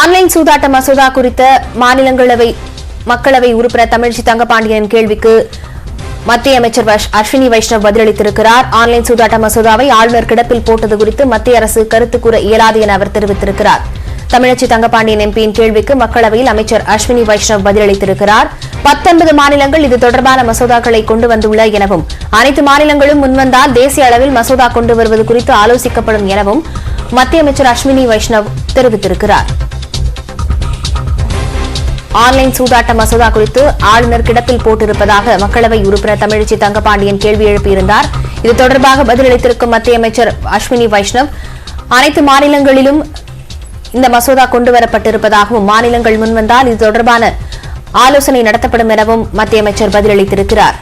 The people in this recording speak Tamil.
ஆன்லைன் சூதாட்ட மசோதா குறித்த மாநிலங்களவை மக்களவை உறுப்பினர் தமிழச்சி தங்கபாண்டியனின் கேள்விக்கு மத்திய அமைச்சர் அஸ்வினி வைஷ்ணவ் பதிலளித்திருக்கிறார். ஆன்லைன் சூதாட்ட மசோதாவை ஆளுநர் கிடப்பில் போட்டது குறித்து மத்திய அரசு கருத்து கூற இயலாது என அவர் தெரிவித்திருக்கிறார். தமிழச்சி தங்கபாண்டியன் எம்பியின் கேள்விக்கு மக்களவையில் அமைச்சர் அஸ்வினி வைஷ்ணவ் பதிலளித்திருக்கிறார். 19 மாநிலங்கள் இது தொடர்பான மசோதாக்களை கொண்டு வந்துள்ள எனவும் அனைத்து மாநிலங்களும் முன்வந்தால் தேசிய அளவில் மசோதா கொண்டு வருவது குறித்து ஆலோசிக்கப்படும் எனவும் மத்திய அமைச்சர் அஸ்வினி வைஷ்ணவ் தெரிவித்திருக்கிறார். ஆன்லைன் சூதாட்ட மசோதா குறித்து ஆளுநர் கிடப்பில் போட்டிருப்பதாக மக்களவை உறுப்பினர் தமிழச்சி தங்கபாண்டியன் கேள்வி எழுப்பியிருந்தார். இது தொடர்பாக பதிலளித்திருக்கும் மத்திய அமைச்சர் அஸ்வினி வைஷ்ணவ் அனைத்து மாநிலங்களிலும் இந்த மசோதா கொண்டுவரப்பட்டிருப்பதாகவும் மாநிலங்கள் முன்வந்தால் இது தொடர்பான ஆலோசனை நடத்தப்படும் எனவும் மத்திய அமைச்சர் பதிலளித்திருக்கிறார்.